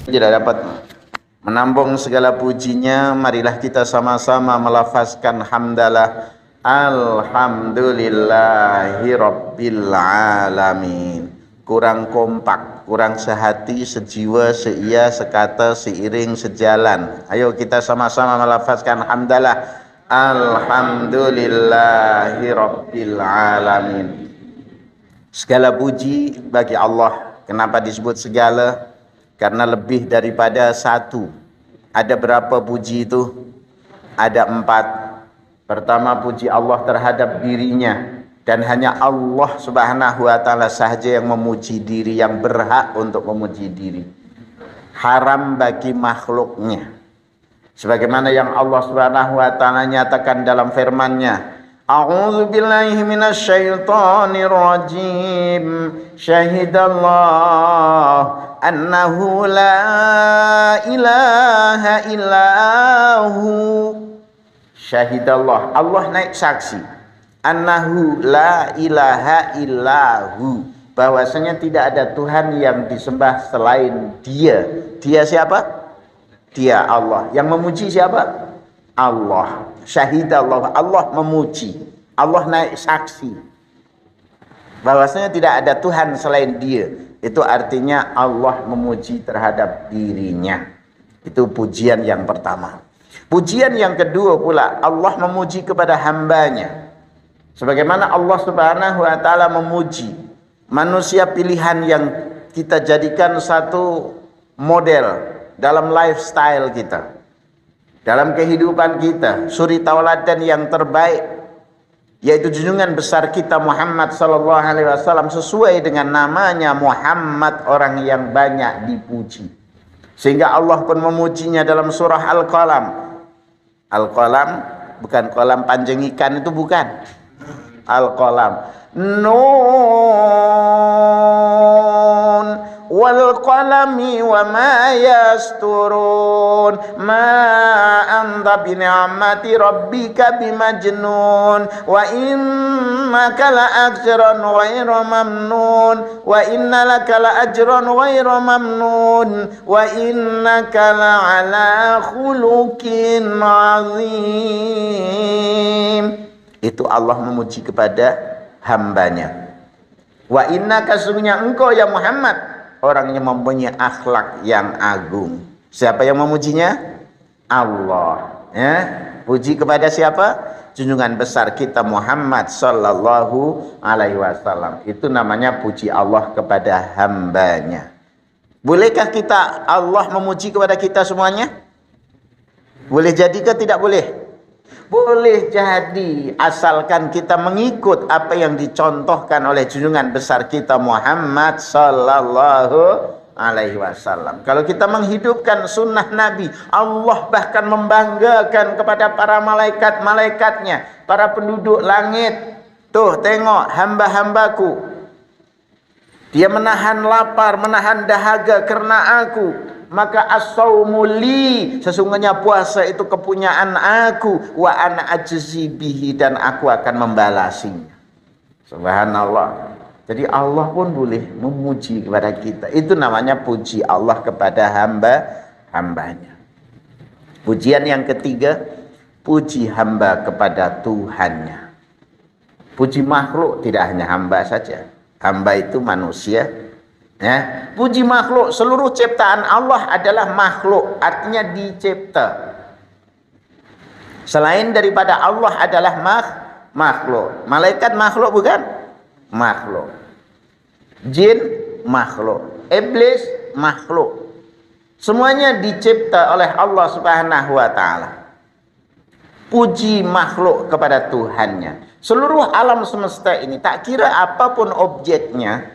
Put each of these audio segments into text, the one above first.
tidak dapat menampung segala pujinya, marilah kita sama-sama melafazkan hamdalah. Alhamdulillahi Rabbil Alamin. Kurang kompak, kurang sehati, sejiwa, seia, sekata, seiring, sejalan. Ayo kita sama-sama melafazkan hamdalah. Alhamdulillahi Rabbil Alamin. Segala puji bagi Allah. Kenapa disebut segala? Karena lebih daripada satu. Ada berapa puji itu? Ada 4. Pertama, puji Allah terhadap dirinya, dan hanya Allah subhanahu wa ta'ala sahaja yang memuji diri, yang berhak untuk memuji diri. Haram bagi makhluknya, sebagaimana yang Allah subhanahu wa ta'ala nyatakan dalam firman-Nya, A'udzu billahi minasyaitonir rajim. Syahidallah annahu la ilaha illahu. Syahidallah, Allah naik saksi. Annahu la ilaha illahu, bahwasanya tidak ada Tuhan yang disembah selain Dia. Dia siapa? Dia Allah. Yang memuji siapa? Allah. Syahidallah, Allah memuji, Allah naik saksi bahwasanya tidak ada Tuhan selain Dia. Itu artinya Allah memuji terhadap dirinya. Itu pujian yang pertama. Pujian yang kedua pula, Allah memuji kepada hambanya, sebagaimana Allah subhanahu wa ta'ala memuji manusia pilihan yang kita jadikan satu model dalam lifestyle kita, dalam kehidupan kita, suri tauladan yang terbaik, yaitu junjungan besar kita Muhammad sallallahu alaihi wasallam, sesuai dengan namanya Muhammad, orang yang banyak dipuji. Sehingga Allah pun memujinya dalam surah Al-Qalam. Al-Qalam bukan kolam panjang ikan, itu bukan. Al-Qalam. Nun wal qalami wa ma yasturun ma anta bi ni'mati rabbika bimajnun wa innaka la ajran ghairu mamnun wa inna laka la ajran ghairu mamnun wa innaka la ala khuluqin azim. Itu Allah memuji kepada hambanya. Wa innaka, sesungguhnya engkau ya Muhammad, orang yang mempunyai akhlak yang agung. Siapa yang memujinya? Allah. Ya, puji kepada siapa? Junjungan besar kita Muhammad sallallahu alaihi wasallam. Itu namanya puji Allah kepada hambanya. Bolehkah kita Allah memuji kepada kita semuanya? Boleh jadikah? Tidak boleh? Boleh jadi, asalkan kita mengikut apa yang dicontohkan oleh junjungan besar kita Muhammad sallallahu alaihi wasallam. Kalau kita menghidupkan sunnah Nabi, Allah bahkan membanggakan kepada para malaikat-malaikatnya, para penduduk langit. Tuh, tengok hamba-hambaku, dia menahan lapar, menahan dahaga karena aku. Maka as-saumu li, sesungguhnya puasa itu kepunyaan aku, wa ana ajzi bihi, dan aku akan membalasinya. Subhanallah. Jadi Allah pun boleh memuji kepada kita. Itu namanya puji Allah kepada hambanya. Pujian yang ketiga, puji hamba kepada Tuhannya. Puji makhluk tidak hanya hamba saja. Hamba itu manusia. Ya, puji makhluk, seluruh ciptaan Allah adalah makhluk, artinya dicipta. Selain daripada Allah adalah makhluk. Malaikat makhluk bukan? Makhluk. Jin makhluk. Iblis makhluk. Semuanya dicipta oleh Allah subhanahu wa ta'ala. Puji makhluk kepada Tuhannya. Seluruh alam semesta ini, tak kira apapun objeknya,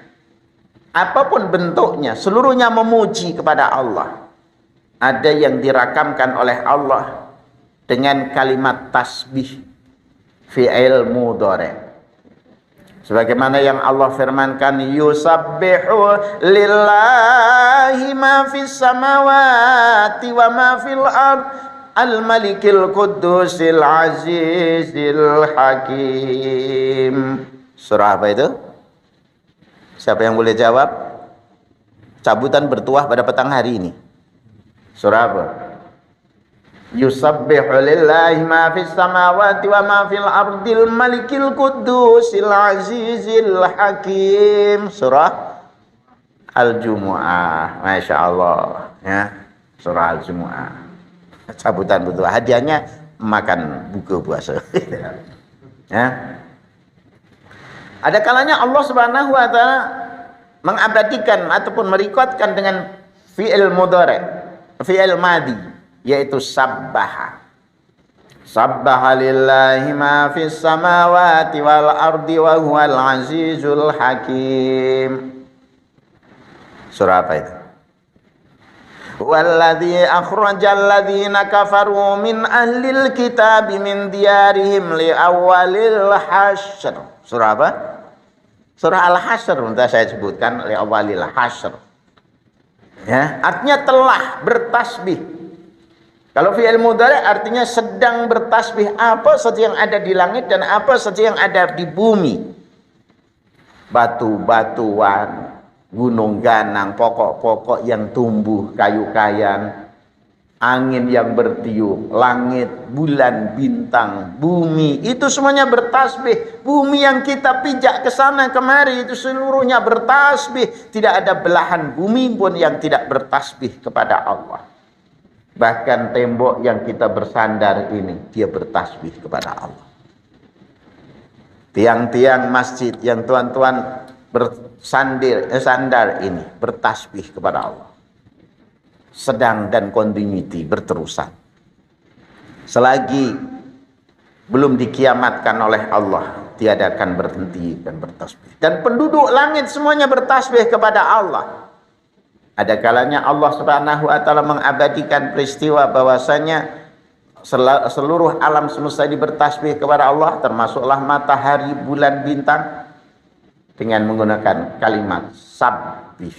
apapun bentuknya, seluruhnya memuji kepada Allah. Ada yang dirakamkan oleh Allah dengan kalimat tasbih, fi'il mudhari'. Sebagaimana yang Allah firmankan, yusabbihu lillahi ma fis samawati wa ma fil ard al-malikil qudusil azizil hakim. Surah apa itu? Siapa yang boleh jawab? Cabutan bertuah pada petang hari ini. Surah apa? Yusabbihu lillahi ma fis samawati wa ma fil ardil malikil qudusil azizil hakim. Surah Al-Jumu'ah. Masya Allah ya. Surah Al-Jumu'ah. Cabutan butuh hadiahnya makan buka puasa. Ya. Ada kalanya Allah Subhanahu wa taala mengabadikan ataupun merekodkan dengan fi'il mudhari', fi'il madi, yaitu sabbaha. Sabbaha lillahi ma fis samawati wal ardi wa huwal azizul hakim. Surah apa itu? Walladzi akhrajal ladzina kafaru min ahlil kitabi min diyarihim li awwalil hasyr. Surah apa? Surah Al-Hasyr sudah saya sebutkan, li awwalil hasyr. Ya, artinya telah bertasbih. Kalau fi'il mudhari artinya sedang bertasbih apa saja yang ada di langit dan apa saja yang ada di bumi. Batu-batuan, gunung ganang, pokok-pokok yang tumbuh, kayu-kayan, angin yang bertiup, langit, bulan, bintang, bumi, itu semuanya bertasbih. Bumi yang kita pijak ke sana kemari itu seluruhnya bertasbih. Tidak ada belahan bumi pun yang tidak bertasbih kepada Allah. Bahkan tembok yang kita bersandar ini, dia bertasbih kepada Allah. Tiang-tiang masjid yang tuan-tuan sandar ini bertasbih kepada Allah. Sedang dan continuity berterusan. Selagi belum dikiamatkan oleh Allah, tiada akan berhenti dan bertasbih. Dan penduduk langit semuanya bertasbih kepada Allah. Ada kalanya Allah Subhanahu wa taala mengabadikan peristiwa bahwasanya seluruh alam semesta ini bertasbih kepada Allah, termasuklah matahari, bulan, bintang, dengan menggunakan kalimat sabbih.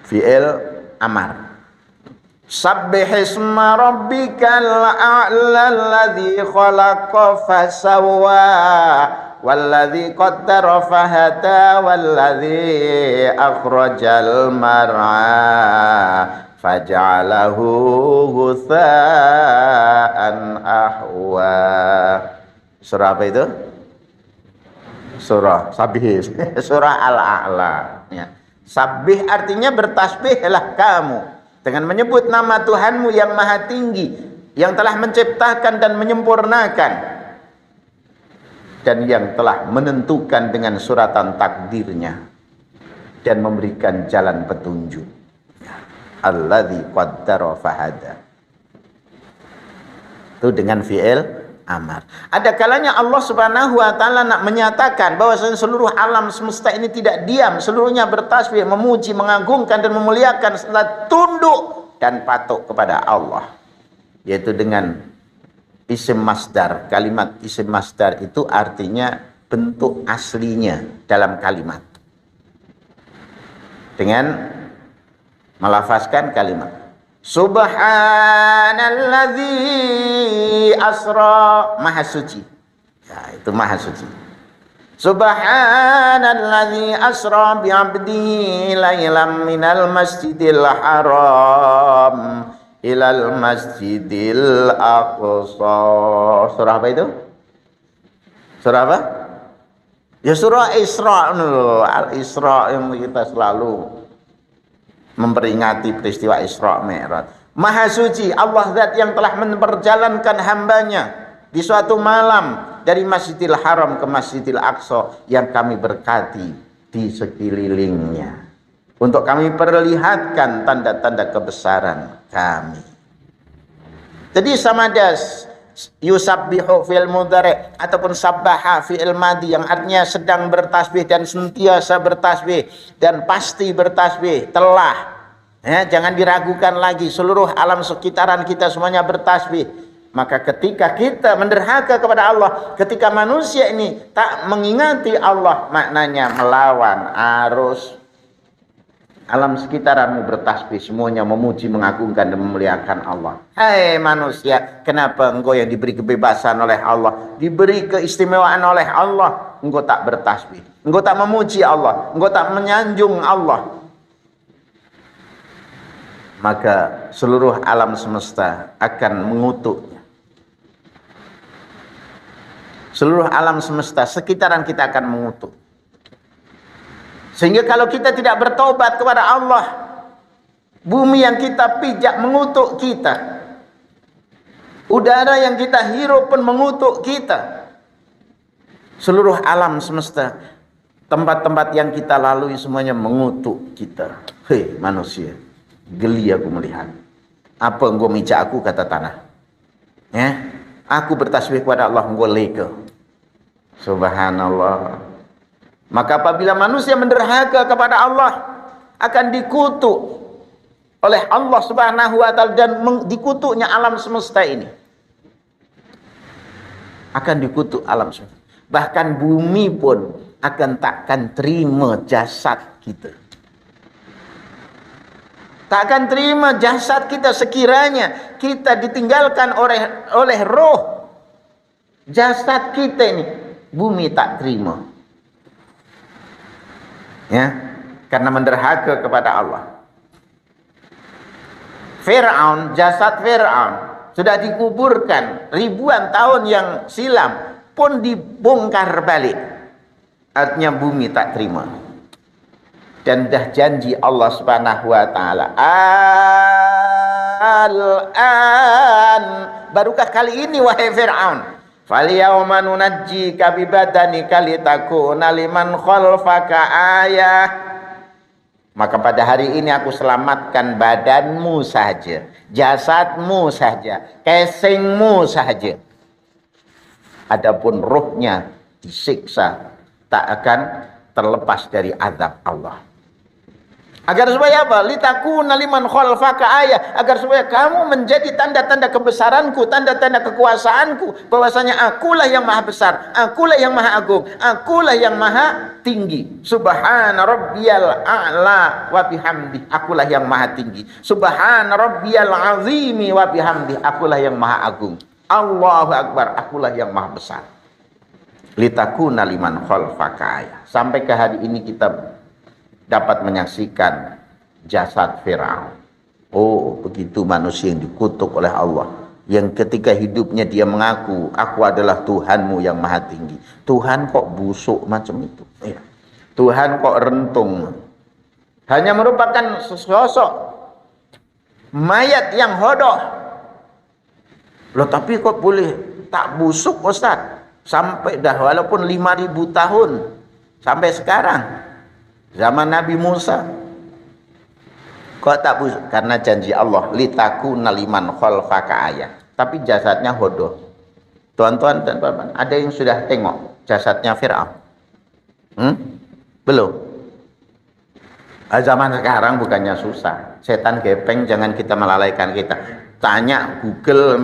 Fi'il amar. Sabbih isma rabbikal a'la alladzi khalaqa fasawwa walladzi qaddara fahada walladzi akhrajal mar'a faj'alahu ghutsa'an ahwa. Surah apa itu? Surah Sabbih. Surah Al-A'la ya. Sabbih artinya bertasbihlah kamu dengan menyebut nama Tuhanmu yang maha tinggi, yang telah menciptakan dan menyempurnakan, dan yang telah menentukan dengan suratan takdirnya dan memberikan jalan petunjuk. Alladzi qaddara fahada. Itu dengan fi'il amar. Ada kalanya Allah Subhanahu wa taala nak menyatakan bahwa seluruh alam semesta ini tidak diam, seluruhnya bertasbih, memuji, mengagungkan dan memuliakan serta tunduk dan patuh kepada Allah. Yaitu dengan isim masdar. Kalimat isim masdar itu artinya bentuk aslinya dalam kalimat. Dengan melafazkan kalimat Subhanalladzi asra, maha suci. Ya, itu maha suci. Subhanalladzi asra bi'abdihi lailam minal masjidil haram ilal masjidil aqsa. Surah apa itu? Surah apa? Ya surah Isra. Al-Isra yang kita selalu memperingati peristiwa Isra Mi'raj. Maha suci Allah zat yang telah memperjalankan hambanya di suatu malam dari Masjidil Haram ke Masjidil Aqsa yang kami berkati di sekelilingnya untuk kami perlihatkan tanda-tanda kebesaran kami. Jadi sama ada yusabbihu fil mudhari ataupun sabbaha fi'il madi yang artinya sedang bertasbih dan sentiasa bertasbih dan pasti bertasbih, telah ya, jangan diragukan lagi, seluruh alam sekitaran kita semuanya bertasbih. Maka ketika kita menderhaka kepada Allah, ketika manusia ini tak mengingati Allah, maknanya melawan arus. Alam sekitaranmu bertasbih, semuanya memuji, mengagungkan dan memuliakan Allah. Hai manusia, kenapa engkau yang diberi kebebasan oleh Allah, diberi keistimewaan oleh Allah, engkau tak bertasbih, engkau tak memuji Allah, engkau tak menyanjung Allah? maka seluruh alam semesta akan mengutuknya. Seluruh alam semesta sekitaran kita akan mengutuk. Sehingga kalau kita tidak bertobat kepada Allah, bumi yang kita pijak mengutuk kita. Udara yang kita hirup pun mengutuk kita. Seluruh alam semesta, tempat-tempat yang kita lalui semuanya mengutuk kita. Hei manusia, geli aku melihat. Apa engkau mijak aku, kata tanah. Ya, aku bertasbih kepada Allah, engkau leka. Subhanallah. Maka apabila manusia menderhaka kepada Allah, akan dikutuk oleh Allah Subhanahu wa taala, dan dikutuknya alam semesta ini. Akan dikutuk alam semesta. Bahkan bumi pun akan takkan terima jasad kita. Takkan terima jasad kita sekiranya kita ditinggalkan oleh roh. Jasad kita ini bumi tak terima. Ya, karena menderhaka kepada Allah. Fir'aun, jasad Fir'aun sudah dikuburkan ribuan tahun yang silam pun dibongkar balik. Artinya bumi tak terima. Dan dah janji Allah Subhanahu wa taala, al-an, barukah kali ini wahai Fir'aun, falyawma nunajjika bi badanika litakuna liman khalfaka ayah. Maka pada hari ini aku selamatkan badanmu saja, jasadmu saja, casingmu saja. Adapun ruhnya disiksa, tak akan terlepas dari azab Allah. Agar supaya apa? Litakuna liman khalfaka ayah, agar supaya kamu menjadi tanda-tanda kebesaranku, tanda-tanda kekuasaanku, bahwasanya akulah yang maha besar, akulah yang maha agung, akulah yang maha tinggi. Subhana rabbiyal a'la wa bihamdi, akulah yang maha tinggi. Subhana rabbiyal azimi wa bihamdi, akulah yang maha agung. Allahu akbar, akulah yang maha besar. Litakuna liman khalfaka ayah. Sampai ke hari ini kita dapat menyaksikan jasad Fir'aun. Oh, begitu manusia yang dikutuk oleh Allah, yang ketika hidupnya dia mengaku, aku adalah Tuhanmu yang maha tinggi. Tuhan kok busuk macam itu? Ya. Tuhan kok rentung? Hanya merupakan sosok mayat yang hodoh. Loh, tapi kok boleh tak busuk, Ustaz? Sampai dah walaupun 5.000 tahun sampai sekarang, zaman Nabi Musa, kok tak busuk? Karena janji Allah, litakuna liman khalfaka ayah. Tapi jasadnya hodoh. Tuan-tuan dan puan-puan, ada yang sudah tengok jasadnya Fir'aun? Belum. Zaman sekarang bukannya susah. Setan gepeng, jangan kita melalaikan kita. Tanya Google,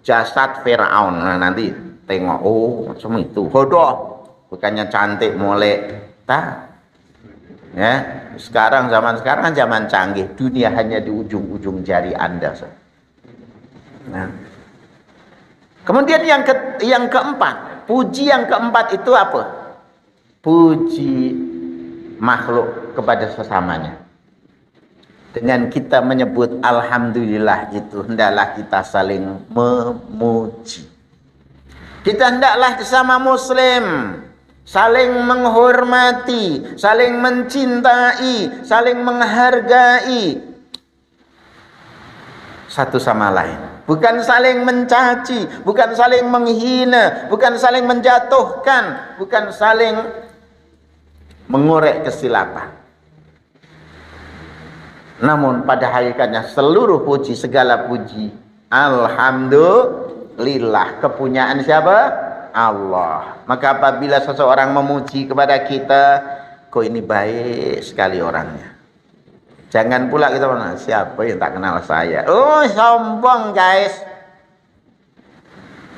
jasad Fir'aun, nanti tengok, oh macam itu, hodoh, bukannya cantik molek, tak. Ya, zaman sekarang zaman canggih, dunia hanya di ujung-ujung jari Anda. Nah. Kemudian yang keempat, puji yang keempat itu apa? Puji makhluk kepada sesamanya. Dengan kita menyebut alhamdulillah itu, hendaklah kita saling memuji. Kita hendaklah sesama muslim saling menghormati, saling mencintai, saling menghargai satu sama lain. Bukan saling mencaci, bukan saling menghina, bukan saling menjatuhkan, bukan saling mengorek kesilapan. Namun pada hakikatnya seluruh puji, segala puji, alhamdulillah, kepunyaan siapa? Allah. Maka apabila seseorang memuji kepada kita, kok ini baik sekali orangnya, jangan pula kita bilang, siapa yang tak kenal saya? Oh, sombong guys.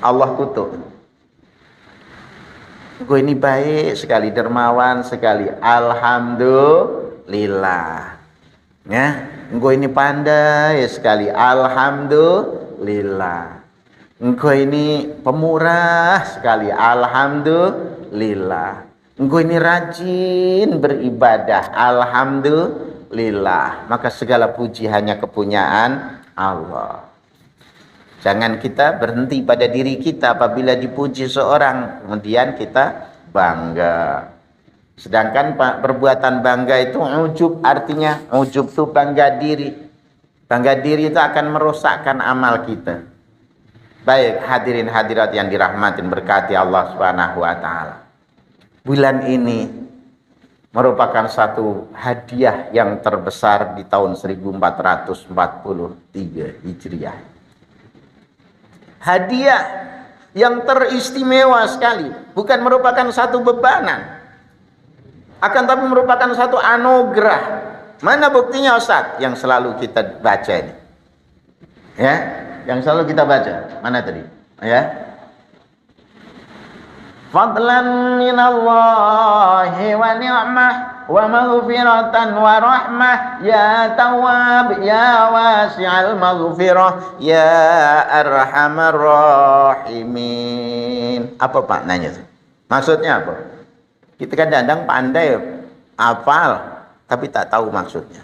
Allah kutuk. Kok ini baik sekali, dermawan sekali, alhamdulillah. Ya, engkau ini pandai sekali, alhamdulillah. Engkau ini pemurah sekali, alhamdulillah. Engkau ini rajin beribadah, alhamdulillah. lillah. Maka segala puji hanya kepunyaan Allah. Jangan kita berhenti pada diri kita apabila dipuji seorang, kemudian kita bangga. Sedangkan perbuatan bangga itu ujub, artinya ujub itu bangga diri. Bangga diri itu akan merusakkan amal kita. Baik hadirin hadirat yang dirahmatin berkati Allah Subhanahu wa taala. Bulan ini merupakan satu hadiah yang terbesar di tahun 1443 Hijriah. Hadiah yang teristimewa sekali, bukan merupakan satu bebanan, akan tapi merupakan satu anugerah. Mana buktinya Ustaz? Yang selalu kita baca ini, ya, yang selalu kita baca. Mana tadi? Ya, fadlan minallahi wa ni'mah wa maghfiratan wa rahmah ya tawwab ya wasi'al maghfirah ya arhamar rahimin. Apa maknanya? Maksudnya apa? Kita kadang-kadang pandai hafal tapi tak tahu maksudnya.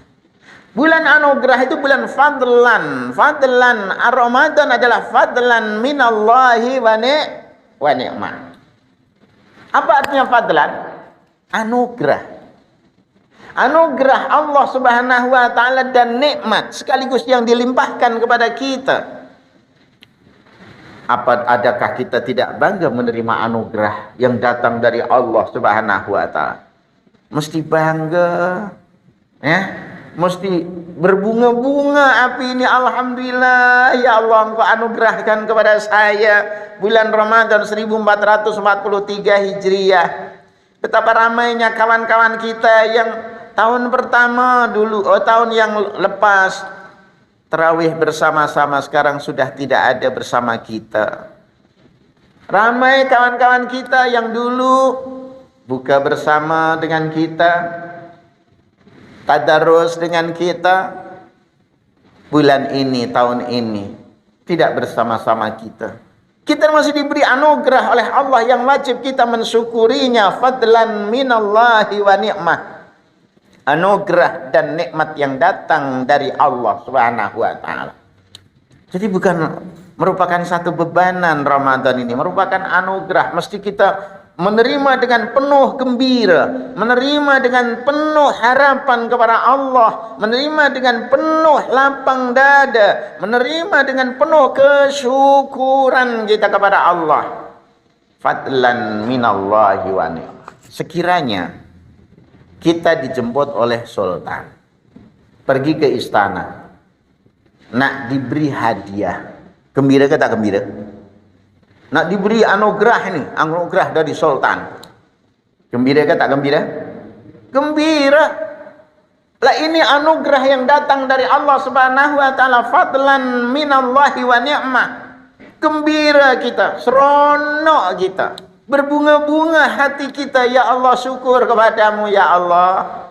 Bulan anugerah itu bulan fadlan. Fadlan Ramadan adalah fadlan minallahi wa ni'mah. Apa artinya fadlan? Anugerah. Anugerah Allah Subhanahu wa taala dan nikmat sekaligus yang dilimpahkan kepada kita. Adakah kita tidak bangga menerima anugerah yang datang dari Allah Subhanahu wa taala? Mesti bangga. Ya, mesti berbunga-bunga api ini. Alhamdulillah ya Allah, Engkau anugerahkan kepada saya bulan Ramadan 1443 Hijriah. Betapa ramainya kawan-kawan kita yang tahun pertama dulu, tahun yang lepas tarawih bersama-sama, sekarang sudah tidak ada bersama kita. Ramai kawan-kawan kita yang dulu buka bersama dengan kita, tadarus dengan kita, bulan ini, tahun ini tidak bersama-sama kita. Kita masih diberi anugerah oleh Allah yang wajib kita mensyukurinya. Fadlan minallahi wa ni'mah. Anugerah dan nikmat yang datang dari Allah Subhanahu wa taala. Jadi bukan merupakan satu bebanan Ramadan ini, merupakan anugerah. Mesti kita menerima dengan penuh gembira, menerima dengan penuh harapan kepada Allah, menerima dengan penuh lapang dada, menerima dengan penuh kesyukuran kita kepada Allah. Fadlan minallahi wa ni'mah. Sekiranya kita dijemput oleh sultan, pergi ke istana, nak diberi hadiah, gembira ke tak gembira? Nak diberi anugerah ini, anugerah dari sultan, gembira ke tak gembira? Gembira. Lah ini anugerah yang datang dari Allah Subhanahu wa taala, fadlan minallahi wa ni'mah. Gembira kita, seronok kita, berbunga-bunga hati kita. Ya Allah, syukur kepadamu ya Allah.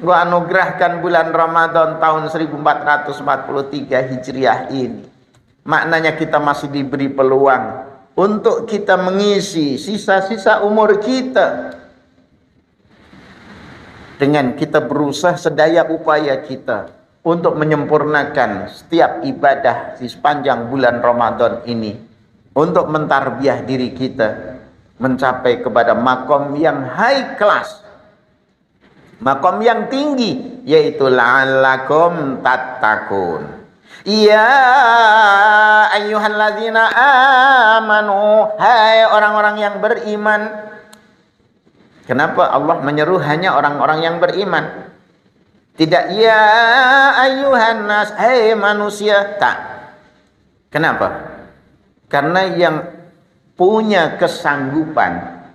Gua anugerahkan bulan Ramadan tahun 1443 Hijriah ini. Maknanya kita masih diberi peluang untuk kita mengisi sisa-sisa umur kita dengan kita berusaha sedaya upaya kita untuk menyempurnakan setiap ibadah di sepanjang bulan Ramadan ini, untuk mentarbiyah diri kita mencapai kepada makom yang high class, makom yang tinggi, yaitu la'allakum tattaqun. Ya ayyuhalladzina amanu, hai orang-orang yang beriman. Kenapa Allah menyeru hanya orang-orang yang beriman? Tidak ya ayyuhan nas, hai manusia, tak. Kenapa? Karena yang punya kesanggupan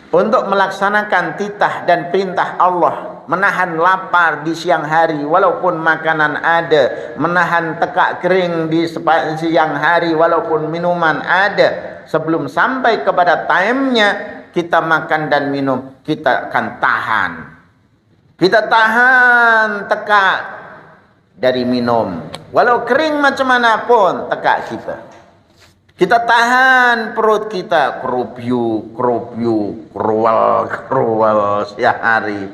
untuk melaksanakan titah dan perintah Allah, menahan lapar di siang hari walaupun makanan ada, menahan tekak kering di siang hari walaupun minuman ada, sebelum sampai kepada time-nya kita makan dan minum, kita akan tahan. Kita tahan tekak dari minum, walau kering macam mana pun tekak kita. Kita tahan perut kita, kerupiuk, kerual siang hari.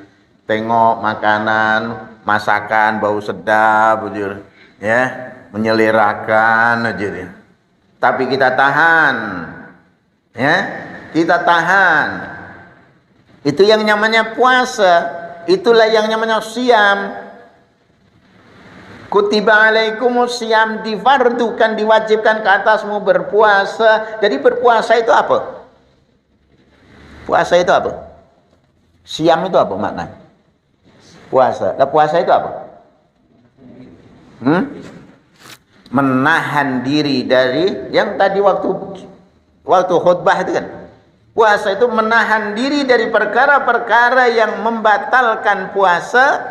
tengok makanan, masakan bau sedap, ya, menyelerakan aja. Tapi kita tahan, ya, kita tahan. Itu yang namanya puasa. Itulah yang namanya siam. Kutiba alaikumus siam, difardukan, diwajibkan ke atasmu berpuasa. Jadi berpuasa itu apa? Puasa itu apa? Siam itu apa makna? Puasa. Nah, puasa itu apa? Menahan diri dari yang tadi waktu khutbah itu kan. Puasa itu menahan diri dari perkara-perkara yang membatalkan puasa,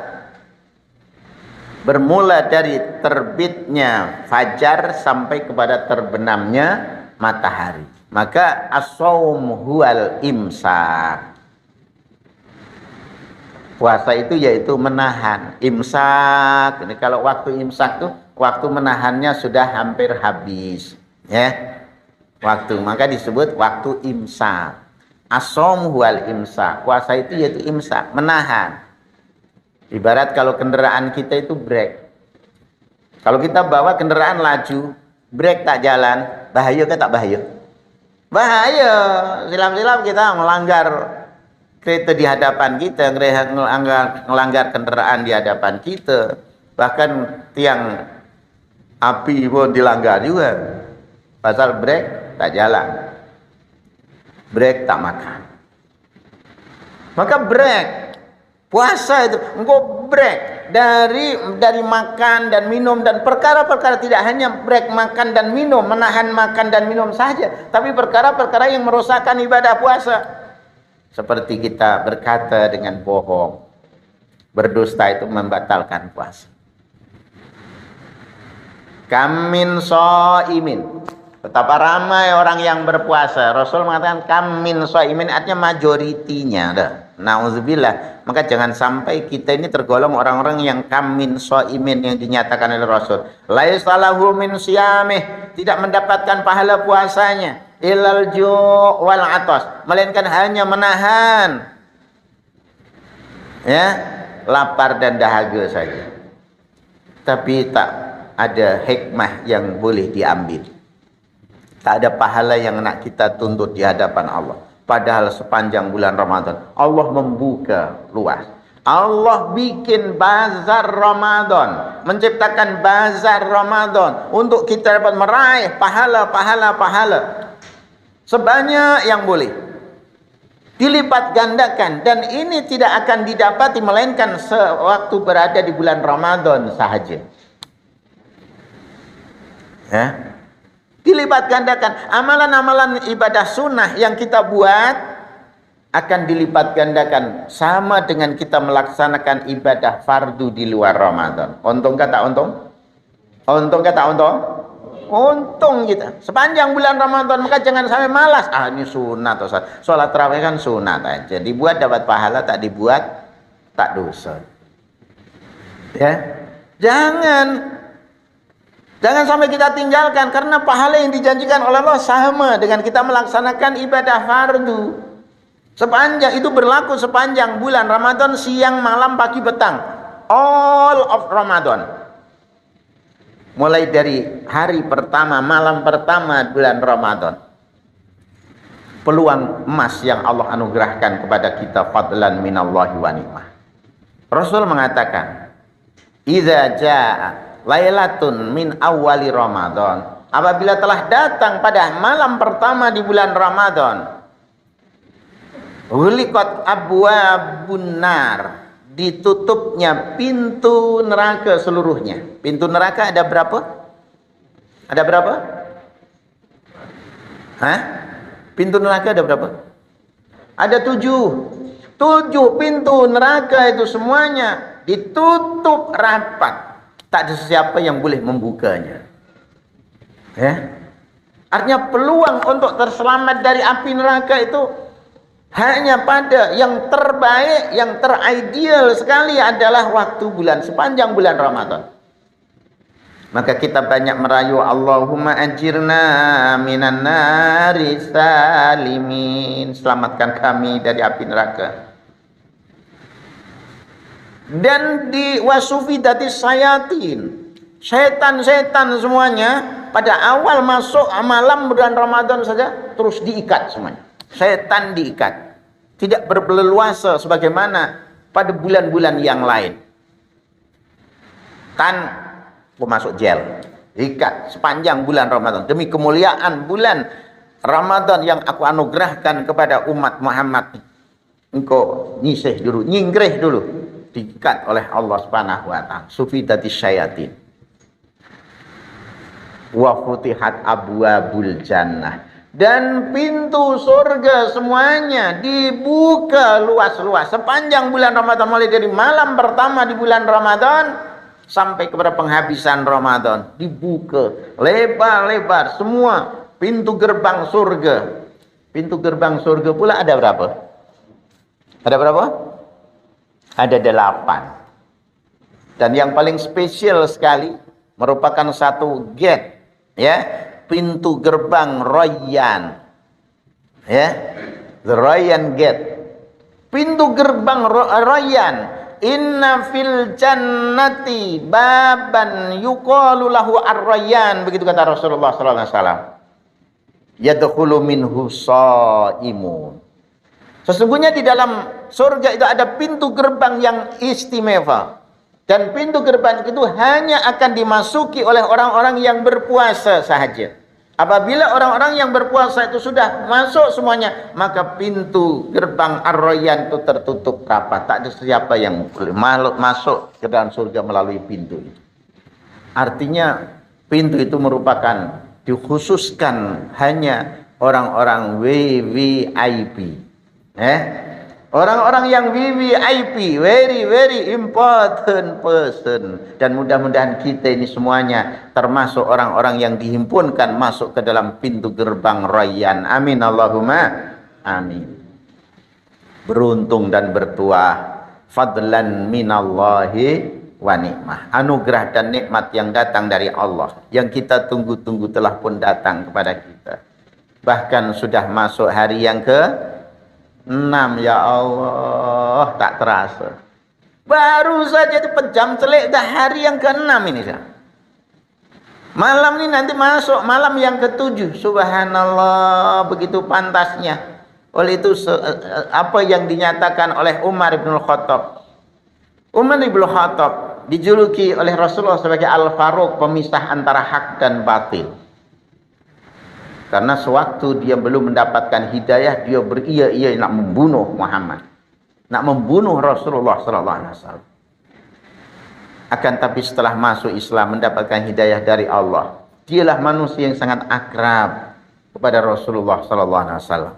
bermula dari terbitnya fajar sampai kepada terbenamnya matahari. Maka as-shaum huwal imsak. Puasa itu yaitu menahan. Imsak. Ini kalau waktu imsak tuh waktu menahannya sudah hampir habis, ya. Waktu, maka disebut waktu imsak. As-shaum huwal imsak. Puasa itu yaitu imsak, menahan. Ibarat kalau kendaraan kita itu brake. Kalau kita bawa kendaraan laju, brake tak jalan, bahaya ke tak bahaya? Bahaya. Silap-silap kita melanggar kereta di hadapan kita, melanggar kendaraan di hadapan kita. Bahkan tiang api pun dilanggar juga. Pasal brake tak jalan, brake tak makan. Maka brake puasa itu engkau break dari makan dan minum dan perkara-perkara, tidak hanya break makan dan minum, menahan makan dan minum saja, tapi perkara-perkara yang merosakkan ibadah puasa. Seperti kita berkata dengan bohong, berdusta itu membatalkan puasa. Kamin shaimin, betapa ramai orang yang berpuasa. Rasul mengatakan kamin shaimin, artinya majoritinya. Nauzubillah. Maka jangan sampai kita ini tergolong orang-orang yang kamin shaimin yang dinyatakan oleh Rasul. Laisa lahu min siyamih, tidak mendapatkan pahala puasanya, ilal ju' wal atas, melainkan hanya menahan, ya, lapar dan dahaga saja. Tapi tak ada hikmah yang boleh diambil. Tak ada pahala yang nak kita tuntut di hadapan Allah. Padahal sepanjang bulan Ramadan Allah membuka luas. Allah bikin bazar Ramadan, menciptakan bazar Ramadan untuk kita dapat meraih pahala sebanyak yang boleh, dilipat gandakan, dan ini tidak akan didapati melainkan sewaktu berada di bulan Ramadan sahaja. Ya, dilipat gandakan. Amalan-amalan ibadah sunnah yang kita buat akan dilipat gandakan sama dengan kita melaksanakan ibadah fardu di luar Ramadan. Untung kata untung? Untung kata untung? Untung kita sepanjang bulan Ramadan. Maka jangan sampai malas. Ah, ini sunat, sholat tarawih kan sunat aja, dibuat dapat pahala, tak dibuat tak dosa. Ya, Jangan sampai kita tinggalkan, karena pahala yang dijanjikan oleh Allah sama dengan kita melaksanakan ibadah fardu. Sepanjang itu berlaku sepanjang bulan Ramadan, siang, malam, pagi, petang. All of Ramadan. Mulai dari hari pertama, malam pertama bulan Ramadan. Peluang emas yang Allah anugerahkan kepada kita, fadlan minallahi wa ni'mah. Rasul mengatakan, "Idza jaa lailatun min awali Ramadan," apabila telah datang pada malam pertama di bulan Ramadan, "Ghuliqat abwabun nar," ditutupnya pintu neraka seluruhnya. Pintu neraka ada berapa? Ada berapa? Hah? Pintu neraka ada berapa? Ada 7. 7 pintu neraka itu semuanya ditutup rapat. Tak ada siapa yang boleh membukanya. Ya. Artinya peluang untuk terselamat dari api neraka itu hanya pada yang terbaik, yang terideal sekali adalah waktu sepanjang bulan Ramadan. Maka kita banyak merayu, Allahumma ajirna minan nari salimin, selamatkan kami dari api neraka. Dan di wasufidatis sayatin, setan-setan semuanya pada awal masuk malam bulan Ramadan saja terus diikat semuanya. Setan diikat, tidak berleluasa sebagaimana pada bulan-bulan yang lain. Masuk jel, ikat sepanjang bulan Ramadan demi kemuliaan bulan Ramadan yang aku anugerahkan kepada umat Muhammad. Engkau nyisih dulu, nyingkrih dulu, diikat oleh Allah Subhanahu wa taala. Sufidatis syayatin wa futihat abwabul jannah, dan pintu surga semuanya dibuka luas-luas sepanjang bulan Ramadan, mulai dari malam pertama di bulan Ramadan sampai kepada penghabisan Ramadan, dibuka lebar-lebar semua pintu gerbang surga. Pintu gerbang surga pula ada berapa? Ada berapa? Ada 8. Dan yang paling spesial sekali merupakan satu gate, ya, pintu gerbang Rayyan, ya, the Rayyan gate, pintu gerbang Rayyan. Inna fil jannati baban yuqalu lahu ar-Rayyan, begitu kata Rasulullah sallallahu alaihi wasallam. Yadkhulu minhu shaimun. Sesungguhnya di dalam surga itu ada pintu gerbang yang istimewa, dan pintu gerbang itu hanya akan dimasuki oleh orang-orang yang berpuasa sahaja. Apabila orang-orang yang berpuasa itu sudah masuk semuanya, maka pintu gerbang Ar-Rayyan itu tertutup rapat. Tak ada siapa yang boleh masuk ke dalam surga melalui pintu itu. Artinya pintu itu merupakan dikhususkan hanya orang-orang VVIP. Orang-orang yang VVIP, very very important person. Dan mudah-mudahan kita ini semuanya termasuk orang-orang yang dihimpunkan masuk ke dalam pintu gerbang Rayyan. Amin Allahumma amin. Beruntung dan bertuah, fadlan minallahi wa ni'mah, anugerah dan nikmat yang datang dari Allah, yang kita tunggu-tunggu telah pun datang kepada kita. Bahkan sudah masuk hari yang ke-6, ya Allah, tak terasa. Baru saja itu pejam celik dah hari yang ke-6 ini. Malam ini nanti masuk malam yang ke-7. Subhanallah, begitu pantasnya. Oleh itu apa yang dinyatakan oleh Umar bin Khattab. Umar bin Khattab dijuluki oleh Rasulullah sebagai Al-Faruq, pemisah antara hak dan batil. Karena sewaktu dia belum mendapatkan hidayah, dia beria-ia nak membunuh Muhammad, nak membunuh Rasulullah sallallahu alaihi wasallam. Akan tapi setelah masuk Islam, mendapatkan hidayah dari Allah, dialah manusia yang sangat akrab kepada Rasulullah sallallahu alaihi wasallam.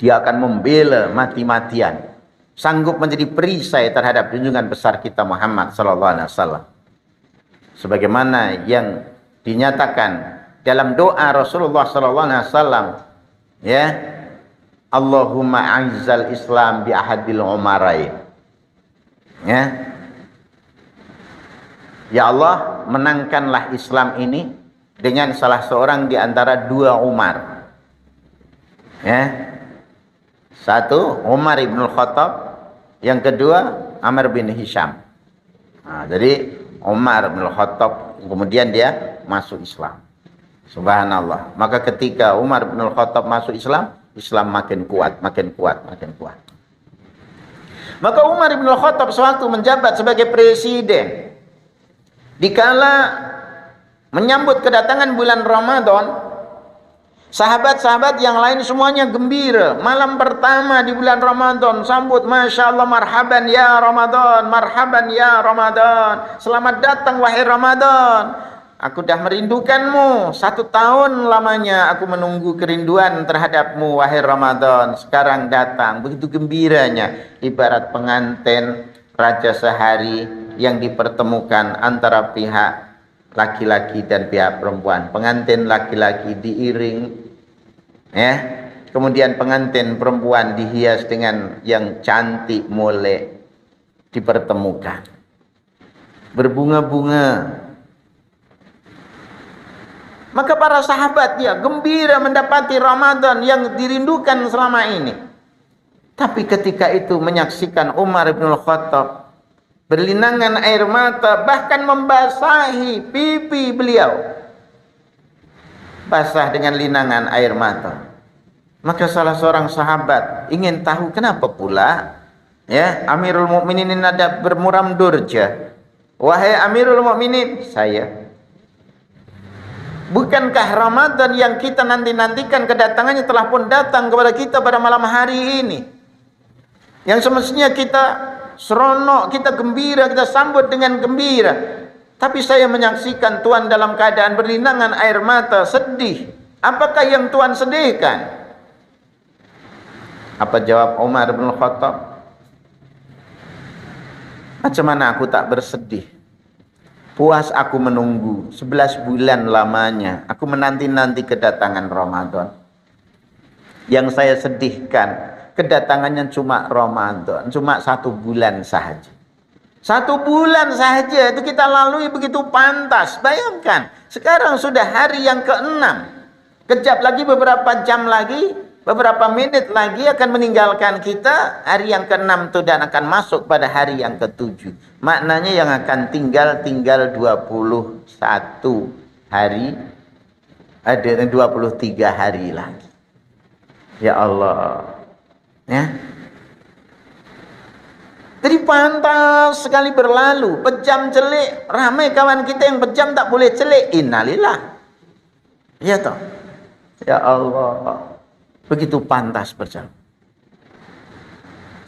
Dia akan membela mati-matian, sanggup menjadi perisai terhadap junjungan besar kita Muhammad sallallahu alaihi wasallam. Sebagaimana yang dinyatakan dalam doa Rasulullah sallallahu alaihi wasallam, ya, Allahumma a'izzal Islam bi ahadil umarain. Ya Allah, menangkanlah Islam ini dengan salah seorang di antara dua Umar. Satu Umar ibn Khattab, yang kedua Amr bin Hisham. Jadi Umar bin Khattab kemudian dia masuk Islam. Subhanallah. Maka ketika Umar bin Khattab masuk Islam, Islam makin kuat, makin kuat, makin kuat. Maka Umar bin Khattab sewaktu menjabat sebagai presiden, dikala menyambut kedatangan bulan Ramadan, sahabat-sahabat yang lain semuanya gembira. Malam pertama di bulan Ramadan, sambut, Masya Allah, marhaban ya Ramadan, marhaban ya Ramadan, selamat datang wahai Ramadan. Aku dah merindukanmu, 1 tahun lamanya aku menunggu kerinduan terhadapmu wahai Ramadan, sekarang datang. Begitu gembiranya, ibarat pengantin raja sehari yang dipertemukan antara pihak laki-laki dan pihak perempuan. Pengantin laki-laki diiring, kemudian pengantin perempuan dihias dengan yang cantik molek, dipertemukan, berbunga-bunga. Maka para sahabat gembira mendapati Ramadan yang dirindukan selama ini. Tapi ketika itu menyaksikan Umar bin Khattab berlinangan air mata, bahkan membasahi pipi beliau, basah dengan linangan air mata. Maka salah seorang sahabat ingin tahu kenapa pula, ya, Amirul Mukminin ada bermuram durja. Wahai Amirul Mukminin, bukankah Ramadan yang kita nanti-nantikan kedatangannya telah pun datang kepada kita pada malam hari ini, yang semestinya kita seronok, kita gembira, kita sambut dengan gembira. Tapi saya menyaksikan Tuhan dalam keadaan berlinangan air mata, sedih. Apakah yang Tuhan sedihkan? Apa jawab Umar bin Khattab? Macam mana aku tak bersedih? Puas aku menunggu 11 bulan lamanya. Aku menanti-nanti kedatangan Ramadan. Yang saya sedihkan, kedatangannya cuma Ramadan, cuma 1 bulan sahaja. 1 bulan sahaja itu kita lalui begitu pantas. Bayangkan, sekarang sudah hari yang ke-6. Kejap lagi, beberapa jam lagi, beberapa menit lagi akan meninggalkan kita. Hari yang ke-6 itu dan akan masuk pada hari yang ke-7. Maknanya yang akan tinggal 21 hari, ada 23 hari lagi. Ya Allah. Ya. Jadi pantas sekali berlalu, pejam celik, ramai kawan kita yang pejam tak boleh celik. Innalillah. Ya toh. Ya Allah. Begitu pantas berjalan.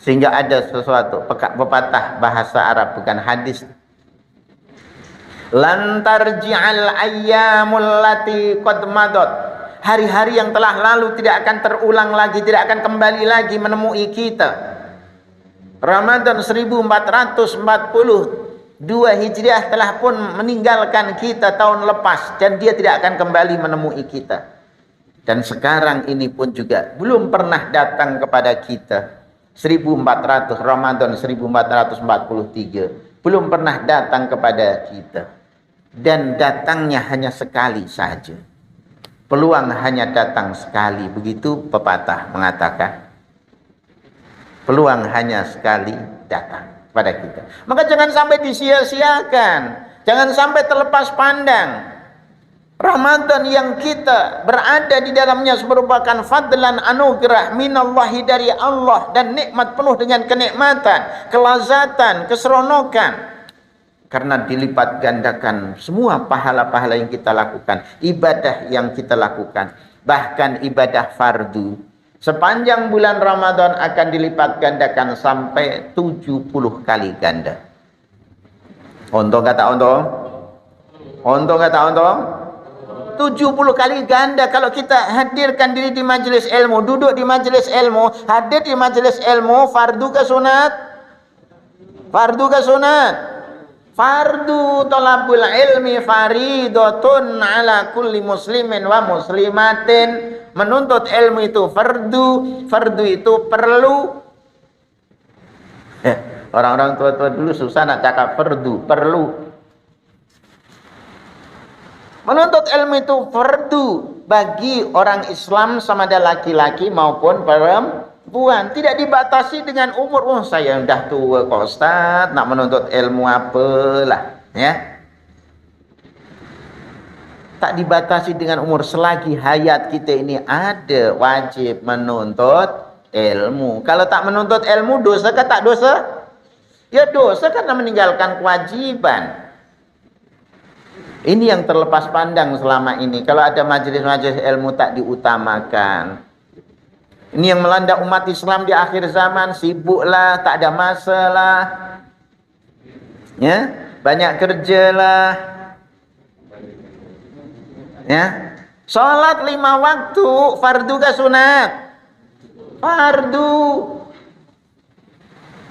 Sehingga ada sesuatu pepatah bahasa Arab, bukan hadis. Lan tarji'al ayyamul lati qad madat. Hari-hari yang telah lalu tidak akan terulang lagi, tidak akan kembali lagi menemui kita. Ramadan 1442 Hijriah telah pun meninggalkan kita tahun lepas, dan dia tidak akan kembali menemui kita. Dan sekarang ini pun juga belum pernah datang kepada kita. 1400 Ramadan 1443 belum pernah datang kepada kita. Dan datangnya hanya sekali saja. Peluang hanya datang sekali, begitu pepatah mengatakan. Peluang hanya sekali datang kepada kita. Maka jangan sampai disia-siakan, jangan sampai terlepas pandang. Ramadan yang kita berada di dalamnya merupakan fadlan, anugerah minallahi, dari Allah, dan nikmat penuh dengan kenikmatan, kelazatan, keseronokan. Karena dilipat gandakan semua pahala-pahala yang kita lakukan, ibadah yang kita lakukan, bahkan ibadah fardu sepanjang bulan Ramadan akan dilipat gandakan sampai 70 kali ganda. Untung kata untung? Untung kata untung? 70 kali ganda kalau kita hadirkan diri di majelis ilmu, duduk di majelis ilmu, hadir di majelis ilmu. Fardu ke sunat? Fardu ke sunat? Fardu talabul ilmi faridatun ala kulli muslimin wa muslimatin. Menuntut ilmu itu fardu, fardu itu perlu. Orang-orang tua-tua dulu susah nak cakap fardu, perlu. Menuntut ilmu itu fardu bagi orang Islam, sama ada laki-laki maupun perempuan. Tidak dibatasi dengan umur. Oh, saya sudah tua kok Ustaz, nak menuntut ilmu apalah, ya. Tak dibatasi dengan umur, selagi hayat kita ini ada, wajib menuntut ilmu. Kalau tak menuntut ilmu, dosa ke tak dosa? Ya dosa karena meninggalkan kewajiban. Ini yang terlepas pandang selama ini. Kalau ada majelis-majelis ilmu tak diutamakan. Ini yang melanda umat Islam di akhir zaman. Sibuklah, tak ada masalah, ya, banyak kerjalah, ya. Salat 5 waktu, fardu ke sunat? Fardu.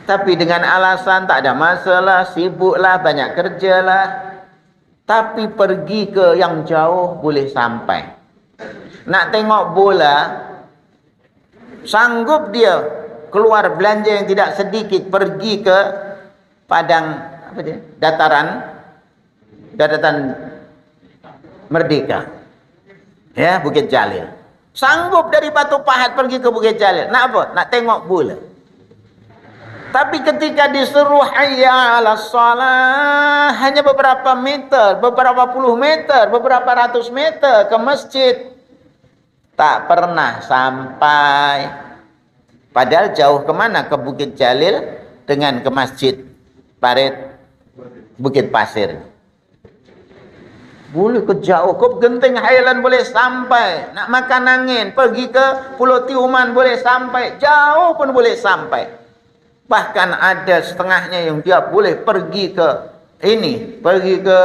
Tapi dengan alasan tak ada masalah, sibuklah, banyak kerjalah. Tapi pergi ke yang jauh boleh sampai. Nak tengok bola, sanggup dia keluar belanja yang tidak sedikit, pergi ke padang apa dia? Dataran Merdeka. Ya, Bukit Jalil. Sanggup dari Batu Pahat pergi ke Bukit Jalil. Nak apa? Nak tengok bola. Tapi ketika disuruh hayya 'alas shalah, hanya beberapa meter, beberapa puluh meter, beberapa ratus meter ke masjid. Tak pernah sampai. Padahal jauh kemana? Ke Bukit Jalil dengan ke masjid Parit Bukit Pasir. Boleh ke jauh, ke Genting Highland boleh sampai. Nak makan angin, pergi ke Pulau Tiuman boleh sampai. Jauh pun boleh sampai. Bahkan ada setengahnya yang dia boleh pergi ke ini, pergi ke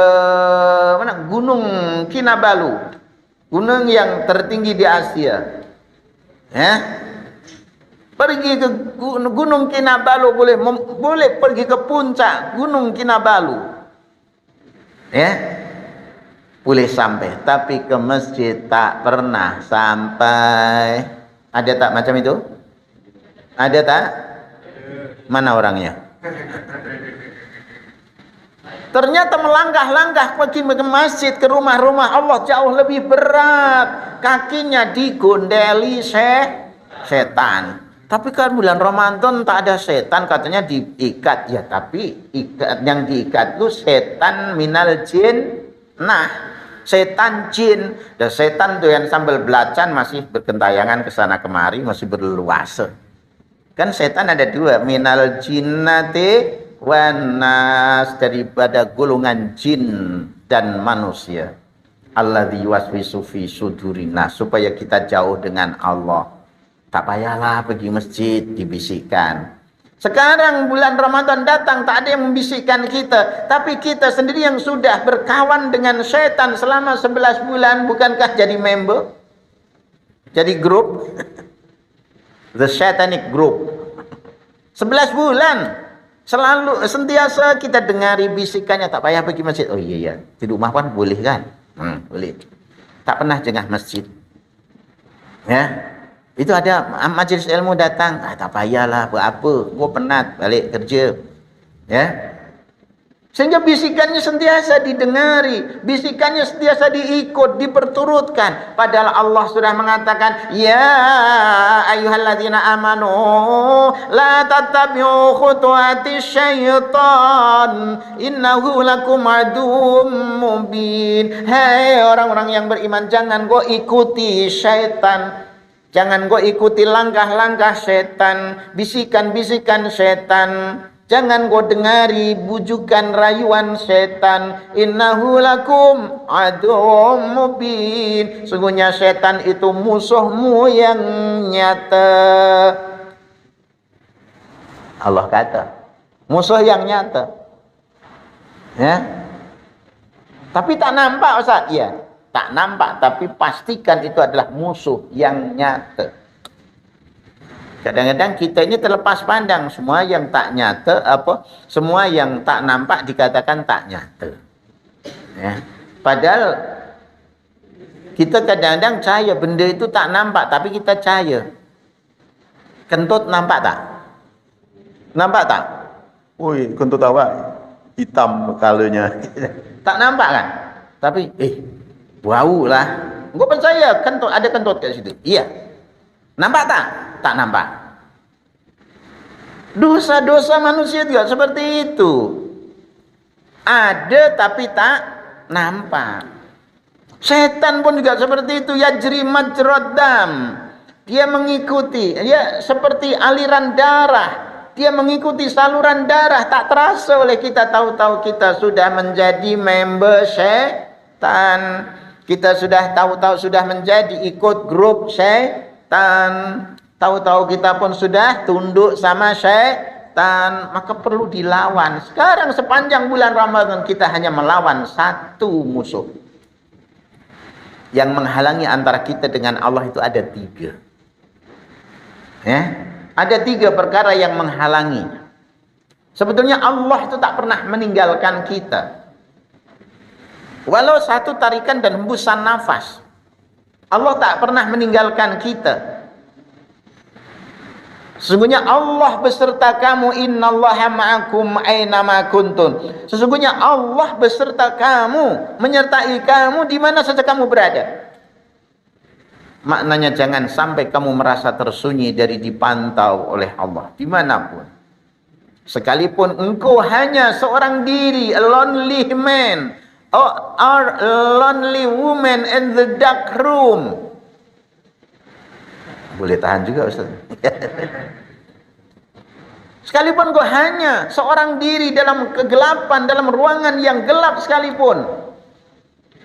mana? Gunung Kinabalu. Gunung yang tertinggi di Asia. Ya. Pergi ke Gunung Kinabalu boleh pergi ke puncak Gunung Kinabalu. Ya. Boleh sampai, tapi ke masjid tak pernah sampai. Ada tak macam itu? Ada tak? Mana orangnya? Ternyata melangkah-langkah pergi ke masjid, ke rumah-rumah Allah jauh lebih berat. Kakinya digondeli setan. Tapi kan bulan Ramadan tak ada setan, katanya diikat. Ya tapi ikat, yang diikat itu setan minal jin. Nah, setan jin. Dan setan tuh yang sambil belacan masih bergentayangan ke sana kemari, masih berleluasa. Kan setan ada dua, minal jinnati wan nas, daripada golongan jin dan manusia. Alladzi yuwaswisu fi sudurin nas, supaya kita jauh dengan Allah. Tak payahlah pergi masjid dibisikkan. Sekarang bulan Ramadan datang, tak ada yang membisikkan kita, tapi kita sendiri yang sudah berkawan dengan setan selama 11 bulan, bukankah jadi member? Jadi grup? The Satanic Group. 11 bulan selalu sentiasa kita dengari bisikannya, tak payah pergi masjid. Oh iya, di rumah kan boleh kan? Boleh. Tak pernah jengah masjid. Ya. Itu ada majelis ilmu datang, tak payahlah berapa, gua penat balik kerja. Ya. Sehingga bisikannya sentiasa didengari, bisikannya sentiasa diikut, diperturutkan. Padahal Allah sudah mengatakan, ya ayyuhalladzina amanu la tattabi'u khutuwatis syaitan innahu lakum aduwwum mubin. Hai orang-orang yang beriman, jangan kau ikuti syaitan. Jangan kau ikuti langkah-langkah setan, bisikan-bisikan setan. Jangan kau dengari bujukan rayuan setan. Innahu lakum aduwwum mubin. Sungguhnya setan itu musuhmu yang nyata. Allah kata, musuh yang nyata. Ya. Tapi tak nampak, Ustaz. Iya, tak nampak, tapi pastikan itu adalah musuh yang nyata. Kadang-kadang kita ini terlepas pandang, semua yang tak nyata semua yang tak nampak dikatakan tak nyata. Ya. Padahal kita kadang-kadang cahaya benda itu tak nampak, tapi kita cahaya. Kentut nampak tak? Nampak tak? Woi, kentut awak hitam kalanya. Tak nampak kan? Tapi bau lah. Gua percaya kentut, ada kentut kat situ. Iya. Nampak tak? Tak nampak. Dosa-dosa manusia juga seperti itu. Ada tapi tak nampak. Setan pun juga seperti itu. Yajri majrad dam. Dia mengikuti, dia seperti aliran darah. Dia mengikuti saluran darah. Tak terasa oleh kita, tahu-tahu kita sudah menjadi member setan. Kita sudah tahu-tahu sudah menjadi ikut grup setan. Tahu-tahu kita pun sudah tunduk sama syaitan. Maka perlu dilawan. Sekarang sepanjang bulan Ramadan kita hanya melawan satu musuh. Yang menghalangi antara kita dengan Allah itu ada 3. Ya, ada 3 perkara yang menghalangi. Sebetulnya Allah itu tak pernah meninggalkan kita. Walau satu tarikan dan hembusan nafas, Allah tak pernah meninggalkan kita. Sesungguhnya Allah beserta kamu, innallaha ma'akum aynama kuntum. Sesungguhnya Allah beserta kamu, menyertai kamu di mana saja kamu berada. Maknanya jangan sampai kamu merasa tersunyi dari dipantau oleh Allah dimanapun. Sekalipun engkau hanya seorang diri, a lonely man or a lonely woman in the dark room. Boleh tahan juga Ustaz. Sekalipun kau hanya seorang diri dalam kegelapan, dalam ruangan yang gelap sekalipun.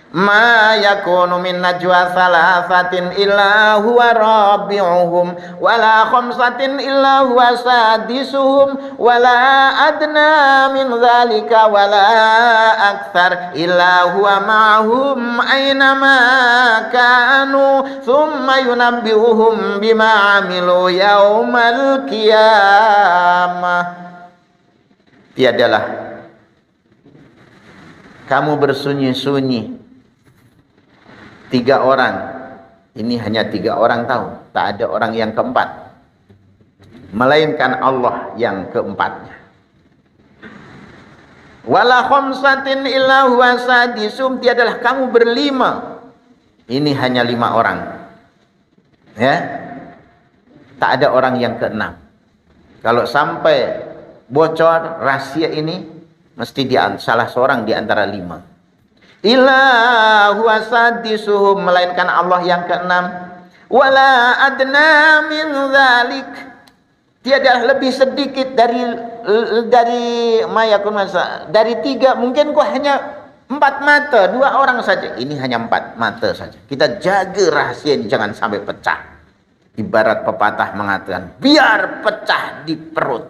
Ma yakunu min najwa thalathatin illa huwa rabi'uhum wala khamsatin illa huwa sadisuhum wala adna min dhalika wala akthar illa huwa ma'hum aynama kanu thumma yunabbi'uhum bima 'amilu yaumal qiyamah. Tiadalah kamu bersunyi-sunyi. 3 orang, ini hanya 3 orang tahu, tak ada orang yang keempat, melainkan Allah yang keempatnya. Wala khamsatin illa huwa sadisum, tiadalah kamu berlima, ini hanya 5 orang, ya, tak ada orang yang keenam. Kalau sampai bocor rahasia ini, mesti salah seorang di antara 5. Illa huwa sadisuhum, melainkan Allah yang keenam. Wala adna min dzalik, tiada lebih sedikit dari mayakun masa, dari 3, mungkin kok hanya 4 mata, 2 orang saja, ini hanya 4 mata saja. Kita jaga rahasia ini jangan sampai pecah. Ibarat pepatah mengatakan, biar pecah di perut,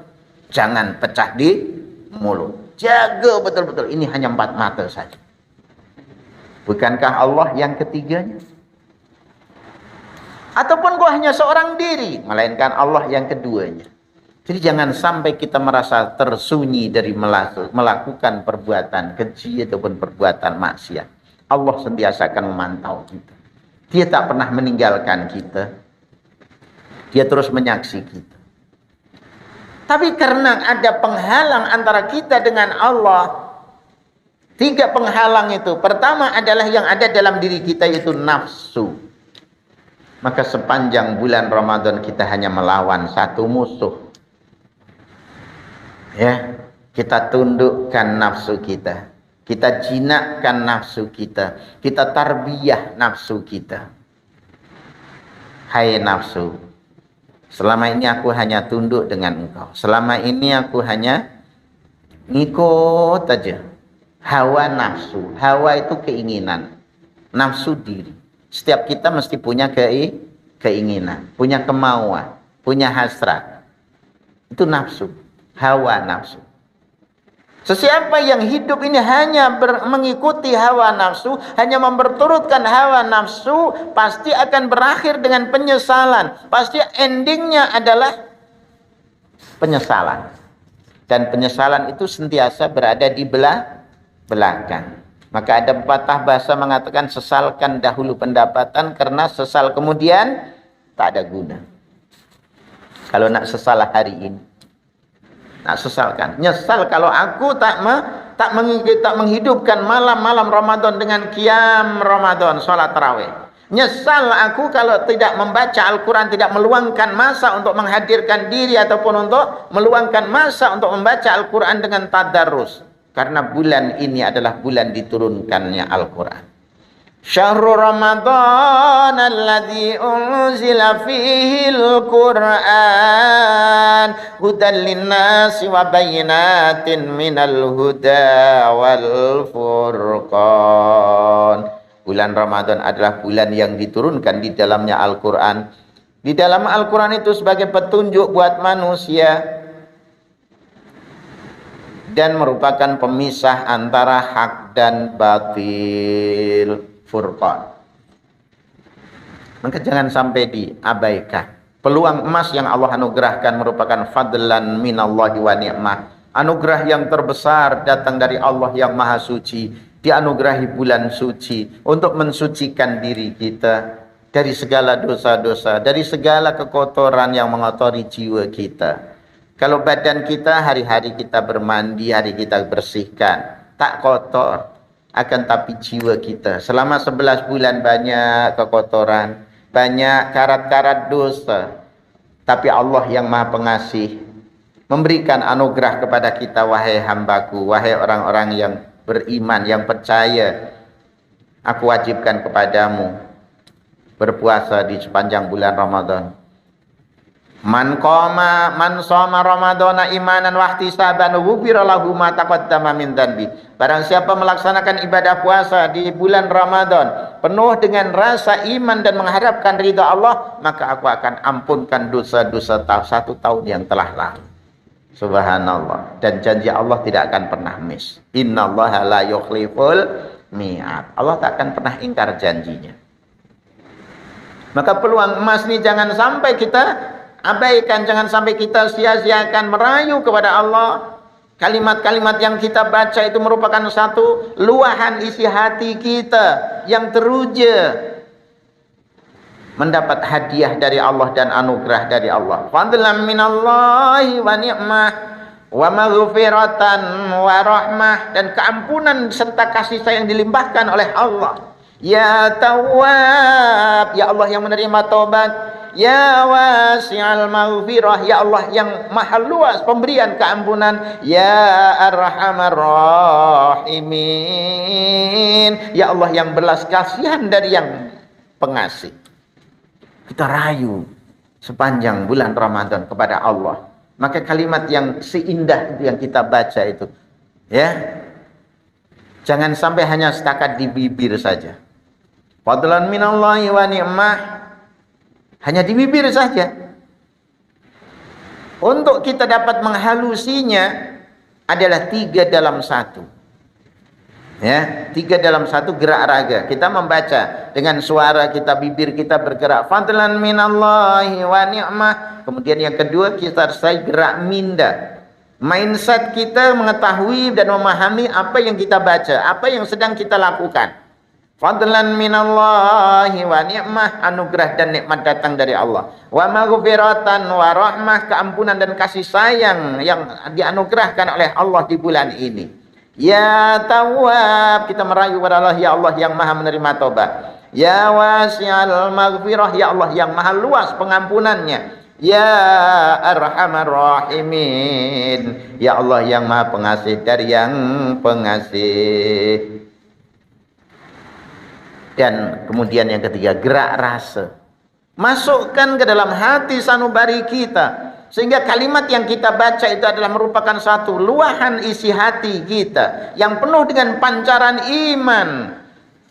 jangan pecah di mulut. Jaga betul-betul, ini hanya 4 mata saja. Bukankah Allah yang ketiganya? Ataupun kau hanya seorang diri, melainkan Allah yang keduanya. Jadi jangan sampai kita merasa tersunyi dari melakukan perbuatan keji ataupun perbuatan maksiat. Allah sentiasa akan memantau kita. Dia tak pernah meninggalkan kita. Dia terus menyaksi kita. Tapi karena ada penghalang antara kita dengan Allah, 3 penghalang itu. Pertama adalah yang ada dalam diri kita, yaitu nafsu. Maka sepanjang bulan Ramadan kita hanya melawan satu musuh. Ya, kita tundukkan nafsu kita. Kita jinakkan nafsu kita. Kita tarbiyah nafsu kita. Hai nafsu, selama ini aku hanya tunduk dengan engkau. Selama ini aku hanya ngikut aja. Hawa nafsu, hawa itu keinginan, nafsu diri. Setiap kita mesti punya keinginan, punya kemauan, punya hasrat. Itu nafsu, hawa nafsu. Sesiapa yang hidup ini hanya mengikuti hawa nafsu, hanya memperturutkan hawa nafsu, pasti akan berakhir dengan penyesalan. Pasti endingnya adalah penyesalan. Dan penyesalan itu sentiasa berada di belakang. Maka ada pepatah bahasa mengatakan, sesalkan dahulu pendapatan, karena sesal kemudian tak ada guna. Kalau nak sesal hari ini, nak sesalkan, nyesal kalau aku tak menghidupkan malam-malam Ramadan dengan qiyam Ramadan, salat tarawih. Nyesal aku kalau tidak membaca Al-Quran, tidak meluangkan masa untuk menghadirkan diri ataupun untuk meluangkan masa untuk membaca Al-Quran dengan tadarus. Karena bulan ini adalah bulan diturunkannya Al-Quran. Syahrul Ramadan alladzi unzila fihi al-Quran hudan linnasi wa bayyinatin minal huda wal furqan. Bulan Ramadan adalah bulan yang diturunkan di dalamnya Al-Quran. Di dalam Al-Quran itu sebagai petunjuk buat manusia dan merupakan pemisah antara hak dan batil, furqan. Maka jangan sampai diabaikan. Peluang emas yang Allah anugerahkan merupakan fadlan minallahi wa ni'mah. Anugerah yang terbesar datang dari Allah yang Maha Suci. Dianugerahi bulan suci untuk mensucikan diri kita dari segala dosa-dosa, dari segala kekotoran yang mengotori jiwa kita. Kalau badan kita hari-hari kita bermandi, hari kita bersihkan, tak kotor. Akan tapi jiwa kita selama 11 bulan banyak kekotoran, banyak karat-karat dosa. Tapi Allah yang Maha Pengasih memberikan anugerah kepada kita, wahai hambaku, wahai orang-orang yang beriman, yang percaya. Aku wajibkan kepadamu berpuasa di sepanjang bulan Ramadan. Man shoma ramadhana imanan wa ihtisaban ghufira lahu ma taqaddama min dhanbi. Barang siapa melaksanakan ibadah puasa di bulan Ramadan penuh dengan rasa iman dan mengharapkan ridha Allah, maka aku akan ampunkan dosa-dosa satu tahun yang telah lalu. Subhanallah. Dan janji Allah tidak akan pernah miss. Innallaha la yukhliful mi'ad. Allah tak akan pernah ingkar janjinya. Maka peluang emas ini jangan sampai kita abaikan, jangan sampai kita sia-siakan. Merayu kepada Allah. Kalimat-kalimat yang kita baca itu merupakan satu luahan isi hati kita yang teruja mendapat hadiah dari Allah dan anugerah dari Allah. Fadlan minallahi wa ni'mah wa maghfiratan wa rahmah, dan keampunan serta kasih sayang dilimpahkan oleh Allah. Ya Tawwab, ya Allah yang menerima taubat. Ya Wasi'al Maghfirah, ya Allah yang maha luas pemberian keampunan. Ya Arhamar Rahimin, ya Allah yang belas kasihan dari yang pengasih. Kita rayu sepanjang bulan Ramadan kepada Allah. Maka kalimat yang seindah itu yang kita baca itu, ya, jangan sampai hanya setakat di bibir saja. Fadlan minallahi wa ni'mah, hanya di bibir saja. Untuk kita dapat menghalusinya adalah 3 dalam 1. Ya, 3 dalam 1 gerak raga. Kita membaca dengan suara kita, bibir kita bergerak. Fadlan minallahi wa ni'mah. Kemudian yang kedua kita sertai gerak minda. Mindset kita mengetahui dan memahami apa yang kita baca, apa yang sedang kita lakukan. Fadlan minallahi wa ni'mah, anugerah dan nikmat datang dari Allah. Wa maghfiratan wa rahmah, keampunan dan kasih sayang yang dianugerahkan oleh Allah di bulan ini. Ya Tawwab, kita merayu kepada Allah, ya Allah yang maha menerima taubat. Ya Wasi'al Maghfirah, ya Allah yang maha luas pengampunannya. Ya Arhamar Rahimin, ya Allah yang maha pengasih dari yang pengasih. Dan kemudian yang ketiga, gerak rasa. Masukkan ke dalam hati sanubari kita, sehingga kalimat yang kita baca itu adalah merupakan satu luahan isi hati kita yang penuh dengan pancaran iman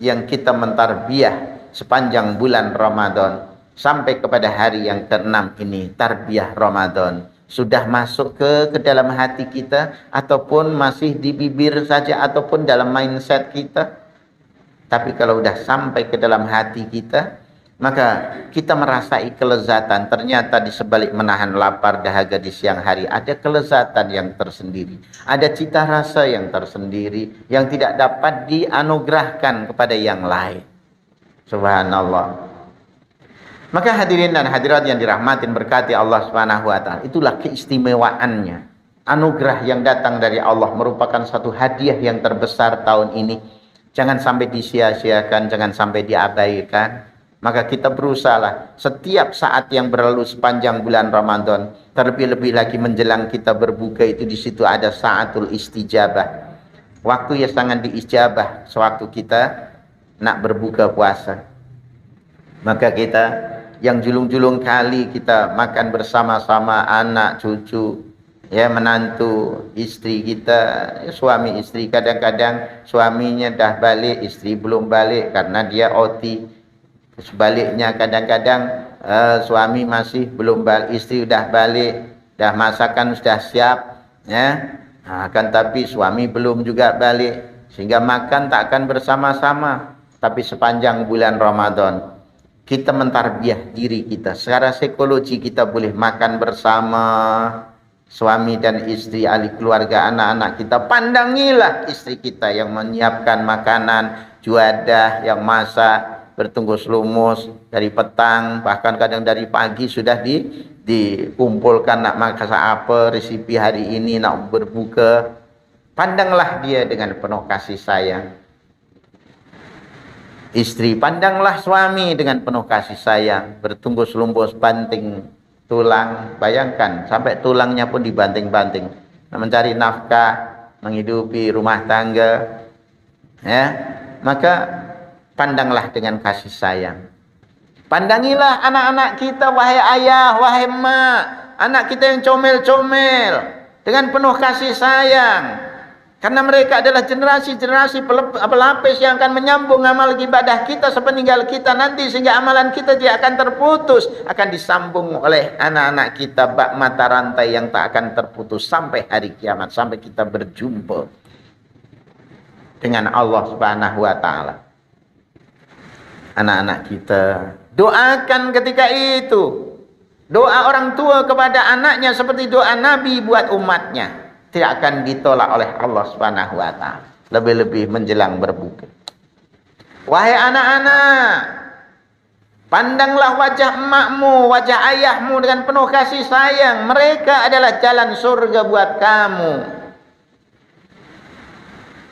yang kita mentarbiyah sepanjang bulan Ramadan sampai kepada hari yang ke-6 ini. Tarbiyah Ramadan sudah masuk ke dalam hati kita, ataupun masih di bibir saja, ataupun dalam mindset kita. Tapi kalau sudah sampai ke dalam hati kita, maka kita merasai kelezatan. Ternyata di sebalik menahan lapar dahaga di siang hari ada kelezatan yang tersendiri, ada cita rasa yang tersendiri yang tidak dapat dianugerahkan kepada yang lain. Subhanallah. Maka hadirin dan hadirat yang dirahmatin berkati Allah Subhanahu wa taala, itulah keistimewaannya. Anugerah yang datang dari Allah merupakan satu hadiah yang terbesar tahun ini. Jangan sampai disia-siakan, jangan sampai diabaikan. Maka kita berusahalah setiap saat yang berlalu sepanjang bulan Ramadan, terlebih-lebih lagi menjelang kita berbuka itu, di situ ada saatul istijabah. Waktu yang sangat diijabah sewaktu kita nak berbuka puasa. Maka kita yang julung-julung kali kita makan bersama-sama anak, cucu, ya, menantu, istri kita, suami istri, kadang-kadang suaminya dah balik, istri belum balik karena dia OT. Sebaliknya kadang-kadang suami masih belum balik, istri sudah balik, dah masakan sudah siap, ya. Akan tapi suami belum juga balik, sehingga makan tak akan bersama-sama. Tapi sepanjang bulan Ramadan kita mentarbiyah diri kita. Secara psikologi kita boleh makan bersama, suami dan istri, ahli keluarga, anak-anak kita. Pandangilah istri kita yang menyiapkan makanan, juadah, yang masak, bertunggus lumus dari petang, bahkan kadang dari pagi sudah dikumpulkan nak makan apa, resipi hari ini nak berbuka. Pandanglah dia dengan penuh kasih sayang. Istri, pandanglah suami dengan penuh kasih sayang, bertumbus-lumbus banting tulang, bayangkan sampai tulangnya pun dibanting-banting, mencari nafkah, menghidupi rumah tangga, ya. Maka pandanglah dengan kasih sayang. Pandangilah anak-anak kita, wahai ayah, wahai emak, anak kita yang comel-comel, dengan penuh kasih sayang. Karena mereka adalah generasi-generasi pelapis yang akan menyambung amal ibadah kita sepeninggal kita nanti, sehingga amalan kita tidak akan terputus, akan disambung oleh anak-anak kita bak mata rantai yang tak akan terputus sampai hari kiamat, sampai kita berjumpa dengan Allah Subhanahu wa taala. Anak-anak kita, doakan ketika itu. Doa orang tua kepada anaknya seperti doa Nabi buat umatnya, tidak akan ditolak oleh Allah Subhanahu wa taala. Lebih-lebih menjelang berbuka. Wahai anak-anak, pandanglah wajah emakmu, wajah ayahmu dengan penuh kasih sayang. Mereka adalah jalan surga buat kamu.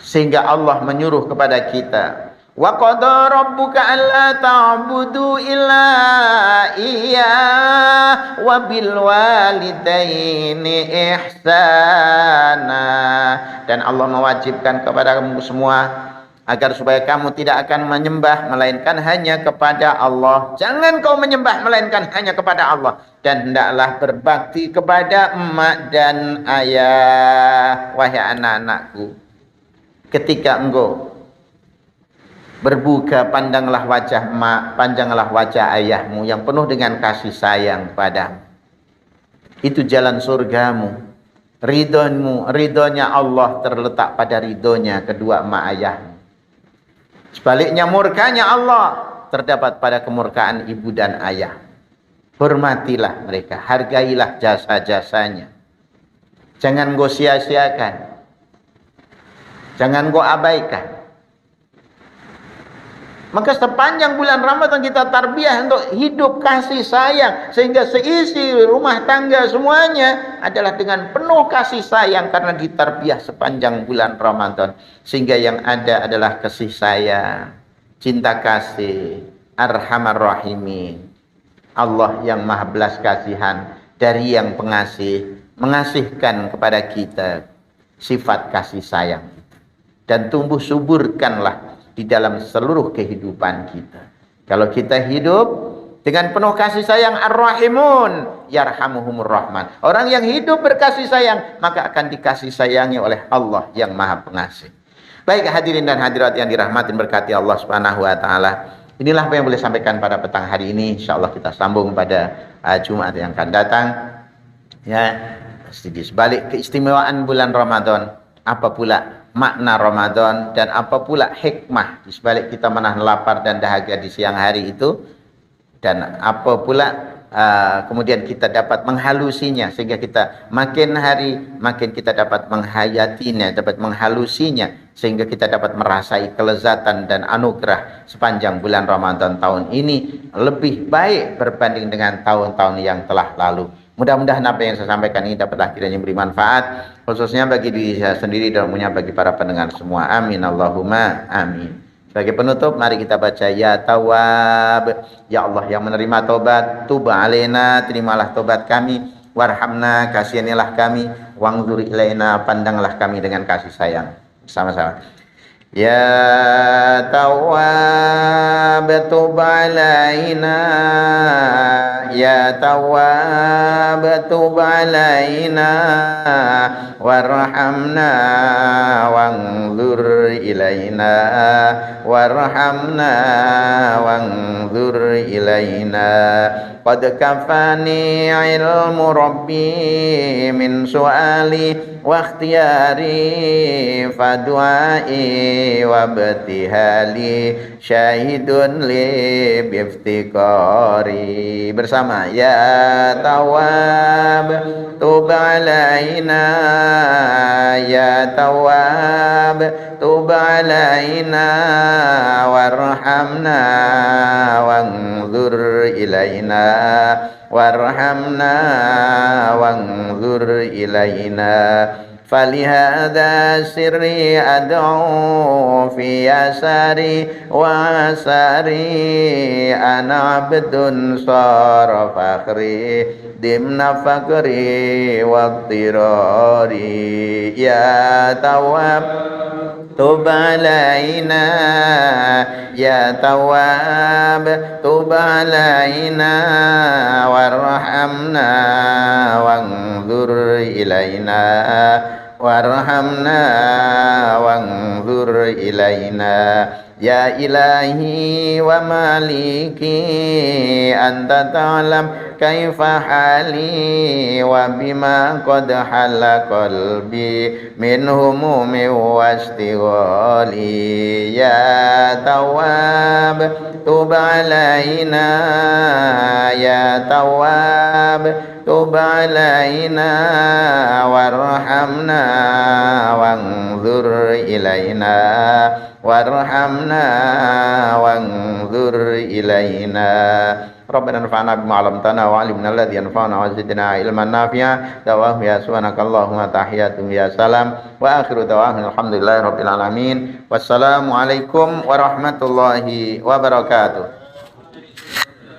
Sehingga Allah menyuruh kepada kita, wa qada rabbuka alla ta'budu illa iyyah wa bil walidaini ihsana. Dan Allah mewajibkan kepada kamu semua agar supaya kamu tidak akan menyembah melainkan hanya kepada Allah. Jangan kau menyembah melainkan hanya kepada Allah, dan hendaklah berbakti kepada emak dan ayah. Wahai anak-anakku, ketika engkau berbuka, pandanglah wajah emak, pandanglah wajah ayahmu yang penuh dengan kasih sayang padamu. Itu jalan surgamu. Ridhonya Allah terletak pada ridhonya kedua emak ayahmu. Sebaliknya murkanya Allah terdapat pada kemurkaan ibu dan ayah. Hormatilah mereka, hargailah jasa-jasanya. Jangan kau sia-siakan. Jangan kau abaikan. Maka sepanjang bulan Ramadan kita tarbiyah untuk hidup kasih sayang, sehingga seisi rumah tangga semuanya adalah dengan penuh kasih sayang karena ditarbiyah sepanjang bulan Ramadan. Sehingga yang ada adalah kasih sayang, cinta kasih, arhamar rahimin. Allah yang maha belas kasihan, dari yang pengasih, mengasihkan kepada kita sifat kasih sayang. Dan tumbuh suburkanlah di dalam seluruh kehidupan kita. Kalau kita hidup dengan penuh kasih sayang, ar-rahimun yarhamuhumur rahman. Orang yang hidup berkasih sayang, maka akan dikasih sayangi oleh Allah yang maha pengasih. Baik hadirin dan hadirat yang dirahmatin berkati Allah Subhanahu wa taala. Inilah apa yang boleh sampaikan pada petang hari ini. Insyaallah kita sambung pada Jumat yang akan datang. Ya, di sebalik keistimewaan bulan Ramadan, apa pula makna Ramadan dan apa pula hikmah di sebalik kita menahan lapar dan dahaga di siang hari itu, dan apa pula kemudian kita dapat menghalusinya sehingga kita makin hari makin kita dapat menghayatinya, dapat menghalusinya sehingga kita dapat merasai kelezatan dan anugerah sepanjang bulan Ramadan tahun ini lebih baik berbanding dengan tahun-tahun yang telah lalu. Mudah-mudahan apa yang saya sampaikan ini dapat kiranya memberi manfaat, khususnya bagi diri saya sendiri dan umumnya bagi para pendengar semua. Amin Allahumma amin. Sebagai penutup, mari kita baca ya Tawwab. Ya Allah yang menerima taubat, tub alaina, terimalah taubat kami, warhamna, kasihanilah kami, wangzur ilaina, pandanglah kami dengan kasih sayang. Sama-sama. Ya Tawwab tub alaina, ya Tawwab tub alaina, warhamna wangzur ilaina, warhamna wangzur ilaina. Qad kafani ilmu rabbi min su'ali wa ikhtiyari fadu'ai wa ibtihali syahidun li biftiqari. Bersama ya Tawwab tub alaina, ya Tawwab tub alaina, warhamna wangzur ilaina, warhamna wangzur ilaina. falihada sirri ad'u fi yasari wa asari ana abdun sara fakhri dimna fakri wa tirari ya tawab tub alaina ya tawab tub alaina warhamna wanzur ilaina warhamna wanzur ilaina ya ilahi wa maliki anta ta'lam kaifa hali wa bima qad hala qalbi min humumi wastighali ya tawab tub alaina ya tawab tub alaina warhamna wanzur ilaina warhamna wanzur ilaina Rabbana anfa'na bima 'allamtana wa 'allimna alladhi yanfa'una wa zidna ilman nafi'a dawahum ya subhanakallahumma tahiyatum ya salam wa akhiru dawahum alhamdulillahi rabbil alamin wassalamu alaikum warahmatullahi wabarakatuh.